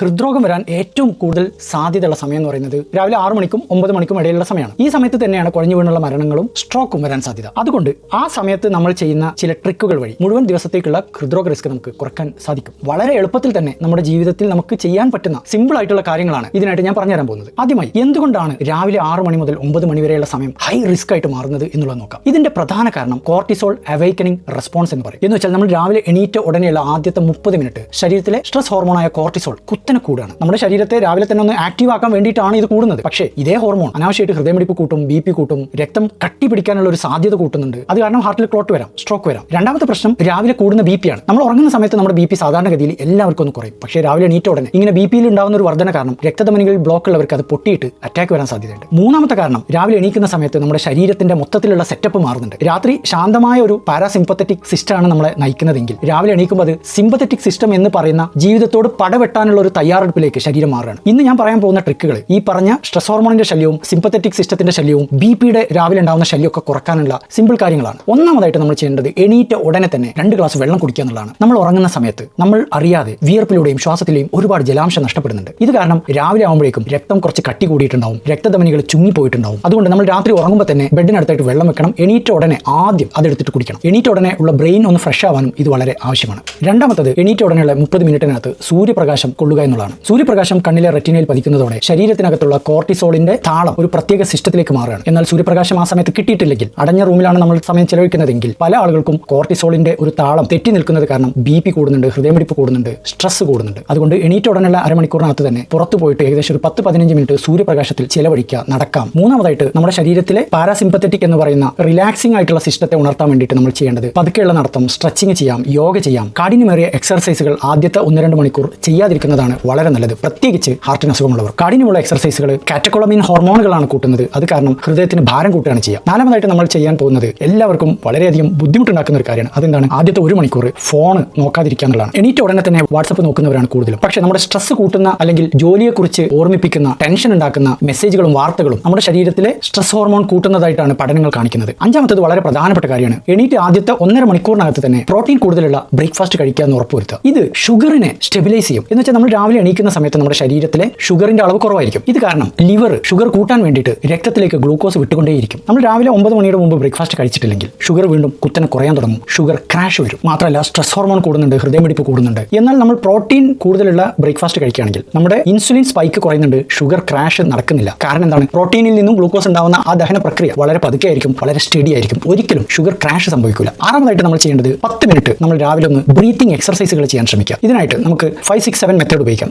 ഹൃദ്രോഗം വരാൻ ഏറ്റവും കൂടുതൽ സാധ്യതയുള്ള സമയം എന്ന് പറയുന്നത് രാവിലെ 6 മണിക്കും 9 മണിക്കും ഇടയിലുള്ള സമയമാണ്. ഈ സമയത്ത് തന്നെയാണ് കുഴഞ്ഞു വീണുള്ള മരണങ്ങളും സ്ട്രോക്കും വരാൻ സാധ്യത. അതുകൊണ്ട് ആ സമയത്ത് നമ്മൾ ചെയ്യുന്ന ചില ട്രിക്കുകൾ വഴി മുഴുവൻ ദിവസത്തേക്കുള്ള ഹൃദ്രോഗ റിസ്ക് നമുക്ക് കുറയ്ക്കാൻ സാധിക്കും. വളരെ എളുപ്പത്തിൽ തന്നെ നമ്മുടെ ജീവിതത്തിൽ നമുക്ക് ചെയ്യാൻ പറ്റുന്ന സിമ്പിൾ ആയിട്ടുള്ള കാര്യങ്ങളാണ് ഇതിനായിട്ട് ഞാൻ പറഞ്ഞുതരാൻ പോകുന്നത്. ആദ്യമായി, എന്തുകൊണ്ടാണ് രാവിലെ 6 മണി മുതൽ 9 മണി വരെയുള്ള സമയം ഹൈ റിസ്ക് ആയിട്ട് മാറുന്നത് എന്നുള്ളത് നോക്കാം. ഇതിന്റെ പ്രധാന കാരണം കോർട്ടിസോൾ അവേക്കനിങ് റെസ്പോൺസ് എന്ന് പറയും. എന്ന് വെച്ചാൽ നമ്മൾ രാവിലെ എണീറ്റ ഉടനെയുള്ള ആദ്യത്തെ 30 മിനിറ്റ് ശരീരത്തിലെ സ്ട്രെസ് ഹോർമോണായ കോർട്ടിസോൾ കുത്തനെ കൂടുകയാണ്. നമ്മുടെ ശരീരത്തെ രാവിലെ തന്നെ ഒന്ന് ആക്റ്റീവ് ആക്കാൻ വേണ്ടിയിട്ടാണ് ഇത് കൂടുന്നത്. പക്ഷേ ഇതേ ഹോർമോൺ അനാവശ്യമായിട്ട് ഹൃദയമിടിപ്പ് കൂട്ടും, BP കൂട്ടും, രക്തം കട്ടി പിടിക്കാനുള്ള ഒരു സാധ്യത കൂട്ടുന്നുണ്ട്. അത് കാരണം ഹാർട്ടിൽ ക്ലോട്ട് വരാം, സ്ട്രോക്ക് വരാം. രണ്ടാമത്തെ പ്രശ്നം രാവിലെ കൂടുന്ന BP ആണ്. നമ്മൾ ഉറങ്ങുന്ന സമയത്ത് നമ്മുടെ BP സാധാരണഗതിയിൽ എല്ലാവർക്കും ഒന്ന് കുറയും. പക്ഷേ രാവിലെ എണീറ്റ ഉടനെ ഇങ്ങനെ BP-യിൽ ഉണ്ടാകുന്ന ഒരു വർധന കാരണം രക്തധമനികളിൽ ബ്ലോക്ക് ഉള്ളവർക്ക് അത് പൊട്ടിയിട്ട് അറ്റാക്ക് വരാൻ സാധ്യതയുണ്ട്. മൂന്നാമത്തെ കാരണം, രാവിലെ എണീക്കുന്ന സമയത്ത് നമ്മുടെ ശരീരത്തിന്റെ മൊത്തത്തിലുള്ള സെറ്റപ്പ് മാറുന്നുണ്ട്. രാത്രി ശാന്തമായ ഒരു പാരാസിമ്പത്തറ്റിക് സിസ്റ്റം ആണ് നമ്മളെ നയിക്കുന്നതെങ്കിൽ രാവിലെ എണീക്കുമ്പോൾ അത് സിമ്പത്തറ്റിക് സിസ്റ്റം എന്ന് പറയുന്ന ജീവിതത്തോട് പടവെട്ടാനുള്ള ഒരു തയ്യാറെടുപ്പിലേക്ക് ശരീരം മാറുകയാണ്. ഇന്ന് ഞാൻ പറയാൻ പോകുന്ന ട്രിക്കുകൾ ഈ പറഞ്ഞ സ്ട്രെസ് ഹോർമോണിന്റെ ശല്യവും സിമ്പത്തറ്റിക് സിസ്റ്റത്തിന്റെ ശല്യവും BP-യുടെ രാവിലെ ഉണ്ടാകുന്ന ശല്യമൊക്കെ കുറക്കാനുള്ള സിമ്പിൾ കാര്യങ്ങളാണ്. ഒന്നാമതായിട്ട് നമ്മൾ ചെയ്യേണ്ടത് എണീറ്റ ഉടനെ തന്നെ 2 ഗ്ലാസ് വെള്ളം കുടിക്കുക എന്നുള്ളതാണ്. നമ്മൾ ഉറങ്ങുന്ന സമയത്ത് നമ്മൾ അറിയാതെ വിയർപ്പിലൂടെയും ശ്വാസത്തിലെയും ഒരുപാട് ജലാംശം നഷ്ടപ്പെടുന്നുണ്ട്. ഇത് കാരണം രാവിലെ ആകുമ്പോഴേക്കും രക്തം കുറച്ച് കട്ടി കൂടിയിട്ടുണ്ടാവും, രക്തധമനികൾ ചുങ്ങിപ്പോയിട്ടുണ്ടാവും. അതുകൊണ്ട് നമ്മൾ രാത്രി ഉറങ്ങുമ്പോൾ തന്നെ ബെഡിനടുത്തായിട്ട് വെള്ളം വെക്കണം. എണീറ്റ ഉടനെ ആദ്യം അതെടുത്തിട്ട് കുടിക്കണം. എണീറ്റ ഉടനെ ഉള്ള ബ്രെയിൻ ഒന്ന് ഫ്രഷ് ആവാനും ഇത് വളരെ ആവശ്യമാണ്. രണ്ടാമത്തത്, എണീറ്റ ഉടനെയുള്ള 30 മിനിറ്റിനകത്ത് സൂര്യപ്രകാശം കൊള്ളുക എന്നുള്ളതാണ്. സൂര്യപ്രകാശം കണ്ണിലെ റെറ്റിനയിൽ പതിക്കുന്നതോടെ ശരീരത്തിനകത്തുള്ള കോർട്ടിസോളിന്റെ താളം ഒരു പ്രത്യേക സിസ്റ്റത്തിലേക്ക് മാറുകയാണ്. എന്നാൽ സൂര്യപ്രകാശം ആ സമയത്ത് കിട്ടിയിട്ടില്ലെങ്കിൽ, അടഞ്ഞ റൂമിലാണ് നമ്മൾ സമയം ചെലവഴിക്കുന്നതെങ്കിൽ, പല ആളുകൾക്കും കോർട്ടിസോളിന്റെ ഒരു താളം തെറ്റി നിൽക്കുന്നത് കാരണം BP കൂടുന്നുണ്ട്, ഹൃദയമിടിപ്പ് കൂടുന്നുണ്ട്, സ്ട്രെസ് കൂടുന്നുണ്ട്. അതുകൊണ്ട് എണീറ്റ ഉടനെയുള്ള അരമണിക്കൂറിനകത്ത് തന്നെ പുറത്തു പോയിട്ട് ഏകദേശം ഒരു 10-15 മിനിറ്റ് സൂര്യപ്രകാശത്തിൽ ചെലവഴിക്കുക, നടക്കാം. മൂന്നാമതായിട്ട്, നമ്മുടെ ശരീരത്തിലെ പാരാസിമ്പത്തറ്റിക് എന്ന് പറയുന്ന റിലാക്സിംഗ് ആയിട്ടുള്ള സിസ്റ്റത്തെ ഉണർത്താൻ വേണ്ടിയിട്ട് നമ്മൾ ചെയ്യേണ്ടത് പതുക്കെയുള്ള നടത്തം, സ്ട്രെച്ചിങ് ചെയ്യാം, യോഗ ചെയ്യാം. കാഠിന്യമേറിയ എക്സർസൈസുകൾ ആദ്യത്തെ 1-2 മണിക്കൂർ ചെയ്യാതിരിക്കുന്നതാണ് വളരെ നല്ലത്, പ്രത്യേകിച്ച് ഹാർട്ടിന് അസുഖമുള്ളവർ. കാഠിന്യമുള്ള എക്സർസൈസുകൾ കാറ്റക്കോളമിൻ ഹോർമോണുകളാണ് കൂട്ടുന്നത്. അത് കാരണം ഹൃദയത്തിന് ഭാരം കൂട്ടുകയാണ് ചെയ്യുക. നാലാമതായിട്ട് നമ്മൾ ചെയ്യാൻ പോകുന്നത് എല്ലാവർക്കും വളരെയധികം ബുദ്ധിമുട്ടുണ്ടാക്കുന്ന ഒരു കാര്യമാണ്. അതെന്താണ്? ആദ്യത്തെ 1 മണിക്കൂർ ഫോൺ നോക്കാതിരിക്കുക എന്നുള്ളതാണ്. എണീറ്റ ഉടനെ തന്നെ വാട്സപ്പ് നോക്കുന്നവരാണ് കൂടുതലും. പക്ഷേ നമ്മുടെ സ്ട്രെസ് കൂട്ടുന്ന അല്ലെങ്കിൽ ജോലിയെക്കുറിച്ച് ഓർമ്മിപ്പിക്കുന്ന, ടെൻഷൻ ഉണ്ടാക്കുന്ന മെസ്സേജുകളും വാർത്തകളും നമ്മുടെ ശരീരത്തിലെ സ്ട്രെസ് ഹോർമോൺ കൂട്ടുന്നതായിട്ടാണ് പഠനങ്ങൾ കാണിക്കുന്നത്. അഞ്ചാമത്തത് വളരെ പ്രധാനപ്പെട്ട കാര്യമാണ്. എണീറ്റ് ആദ്യത്തെ 1.5 മണിക്കൂറിനകത്ത് തന്നെ പ്രോട്ടീൻ കൂടുതലുള്ള ബ്രേക്ക്ഫാസ്റ്റ് കഴിക്കുക എന്ന് ഉറപ്പുവരുത്തുക. ഇത് ഷുഗറിനെ സ്റ്റെബിലൈസ് ചെയ്യും. എന്ന് വെച്ചാൽ നമ്മൾ രാവിലെ എണീക്കുന്ന സമയത്ത് നമ്മുടെ ശരീരത്തിലെ ഷുഗറിന്റെ അളവ് കുറവായിരിക്കും. ഇത് കാരണം ലിവർ ഷുഗർ കൂട്ടാൻ വേണ്ടിയിട്ട് രക്തത്തിലേക്ക് ഗ്ലൂക്കോസ് വിട്ടുകൊണ്ടേയിരിക്കും. നമ്മൾ രാവിലെ 9 മണിയുടെ മുമ്പ് ബ്രേക്ക്ഫാസ്റ്റ് കഴിച്ചിട്ടില്ലെങ്കിൽ ഷുഗർ വീണ്ടും കുത്തനെ കുറയാൻ തുടങ്ങും, ഷുഗർ ക്രാഷ് വരും. മാത്രമല്ല സ്ട്രെസ് ഹോർമോൺ കൂടുന്നുണ്ട്, ഹൃദയമിടിപ്പ് കൂടുന്നുണ്ട്. എന്നാൽ നമ്മൾ പ്രോട്ടീൻ കൂടുതലുള്ള ബ്രേക്ക്ഫാസ്റ്റ് കഴിക്കുകയാണെങ്കിൽ നമ്മുടെ ഇൻസുലിൻ സ്പൈക്ക് കുറയുന്നുണ്ട്, ഷുഗർ ക്രാഷ് നടക്കുന്നില്ല. കാരണം എന്താണ്? പ്രോട്ടീനിൽ നിന്നും ഗ്ലൂക്കോസ് ഉണ്ടാവുന്ന ആ ദഹന പ്രക്രിയ വളരെ പതുക്കെ ആയിരിക്കും, വളരെ സ്റ്റഡി ആയിരിക്കും. ഒരിക്കലും ഷുഗർ ക്രാഷ് സംഭവിക്കില്ല. ആറാമതായിട്ട് നമ്മൾ ചെയ്യേണ്ടത് 10 മിനിറ്റ് നമ്മൾ രാവിലെ ഒന്ന് ബ്രീത്തിങ് എക്സർസൈസുകൾ ചെയ്യാൻ ശ്രമിക്കുക. ഇതിനായിട്ട് നമുക്ക് 5-6-7 മെത്തേഡ് ഉപയോഗിക്കാം.